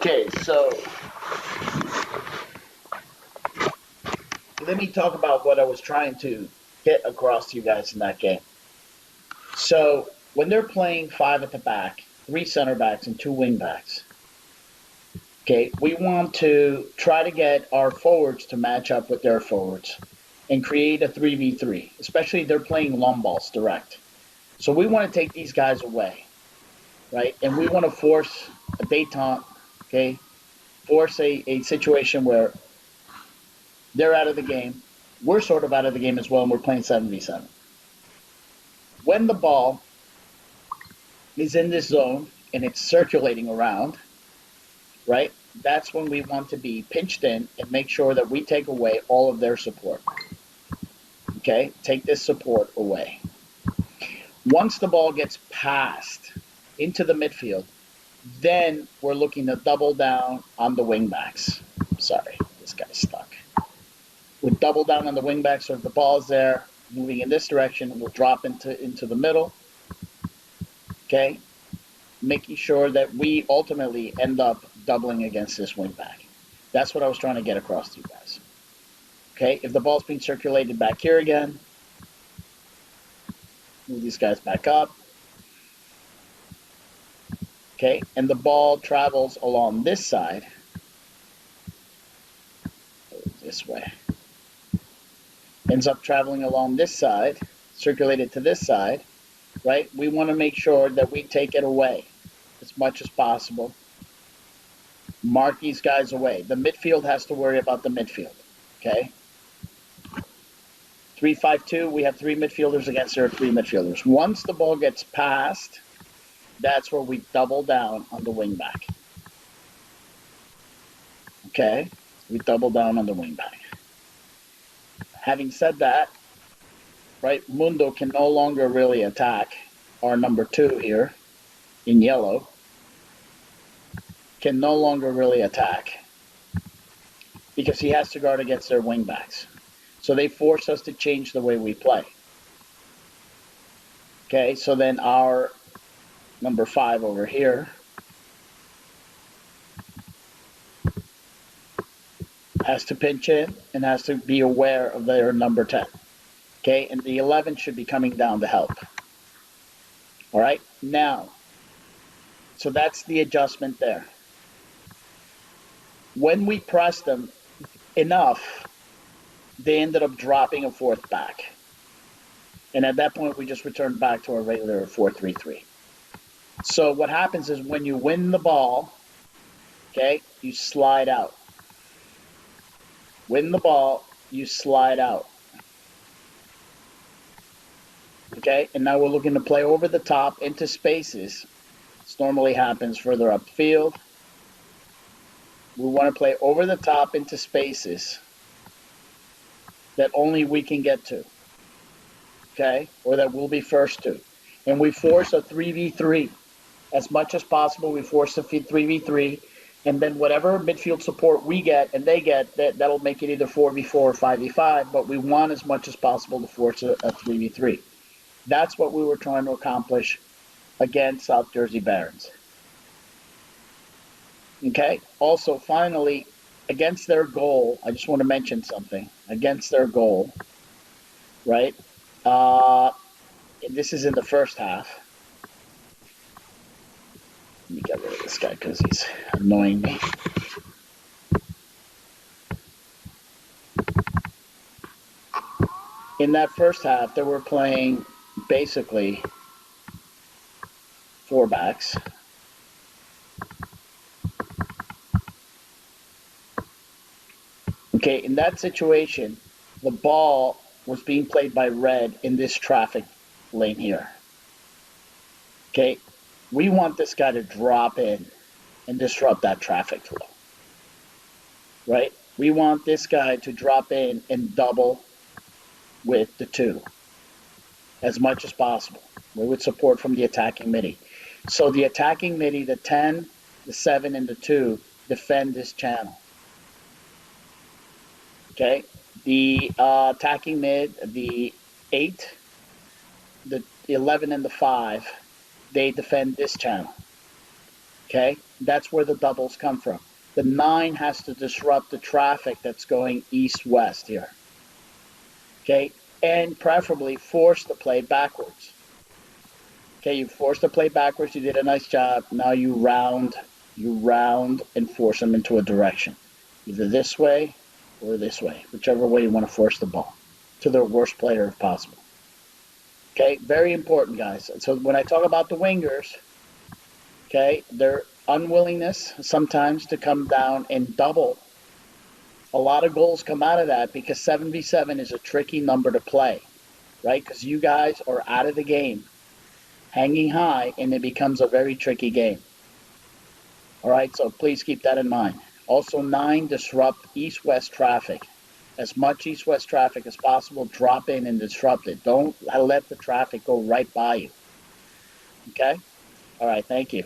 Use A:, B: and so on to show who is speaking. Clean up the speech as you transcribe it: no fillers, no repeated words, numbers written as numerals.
A: Okay, so let me talk about what I was trying to get across to you guys in that game. So when they're playing five at the back, three center backs and two wing backs, okay, we want to try to get our forwards to match up with their forwards and create a 3v3, especially if they're playing long balls direct. So we want to take these guys away, right? And we want to force a détente, okay? Force a situation where they're out of the game. We're sort of out of the game as well, and we're playing 7v7. When the ball is in this zone and it's circulating around, right, that's when we want to be pinched in and make sure that we take away all of their support. Okay, take this support away. Once the ball gets passed into the midfield, then we're looking to double down on the wingbacks. Sorry, this guy's stuck. We'll double down on the wingbacks, so if the ball's there, moving in this direction, we'll drop into the middle. Okay, making sure that we ultimately end up doubling against this wingback. That's what I was trying to get across to you guys. Okay, if the ball's being circulated back here again, move these guys back up. Okay, and the ball travels along this side. This way. Ends up traveling along this side, circulated to this side, right? We want to make sure that we take it away as much as possible. Mark these guys away. The midfield has to worry about the midfield, okay? 3-5-2, we have three midfielders against their three midfielders. Once the ball gets passed, that's where we double down on the wing back. Okay? We double down on the wing back. Having said that, right, Mundo can no longer really attack our number 2 here in yellow. Can no longer really attack because he has to guard against their wing backs. So they force us to change the way we play. Okay, so then our number 5 over here has to pinch in and has to be aware of their number 10. Okay, and the 11 should be coming down to help. All right, now, so that's the adjustment there. When we pressed them enough, they ended up dropping a fourth back. And at that point, we just returned back to our regular 4-3-3. So what happens is when you win the ball, okay, you slide out. Win the ball, you slide out. Okay, and now we're looking to play over the top into spaces. This normally happens further upfield. We want to play over the top into spaces that only we can get to. Okay, or that we'll be first to. And we force a 3v3. As much as possible, we force a 3v3. And then whatever midfield support we get and they get, that'll make it either 4v4 or 5v5. But we want as much as possible to force a 3v3. That's what we were trying to accomplish against South Jersey Barons. Okay, also finally, against their goal, I just want to mention something. Against their goal, right? This is in the first half. Let me get rid of this guy because he's annoying me. In that first half, they were playing basically 4 backs. Okay, in that situation, the ball was being played by red in this traffic lane here. Okay, we want this guy to drop in and disrupt that traffic flow. Right? We want this guy to drop in and double with the 2 as much as possible. We would support from the attacking midi. So the attacking midi, the 10, the 7, and the 2 defend this channel. Okay, the attacking mid, the 8, the 11, and the 5, they defend this channel. Okay? That's where the doubles come from. The 9 has to disrupt the traffic that's going east-west here. Okay? And preferably force the play backwards. Okay, you forced the play backwards, you did a nice job. Now you round and force them into a direction. Either this way or this way, whichever way you want to force the ball to the worst player if possible. Okay, very important, guys. So when I talk about the wingers, okay, their unwillingness sometimes to come down and double. A lot of goals come out of that because 7v7 is a tricky number to play, right? Because you guys are out of the game, hanging high, and it becomes a very tricky game. All right, so please keep that in mind. Also, 9, disrupt east-west traffic. As much east-west traffic as possible, drop in and disrupt it. Don't let the traffic go right by you. Okay? All right, thank you.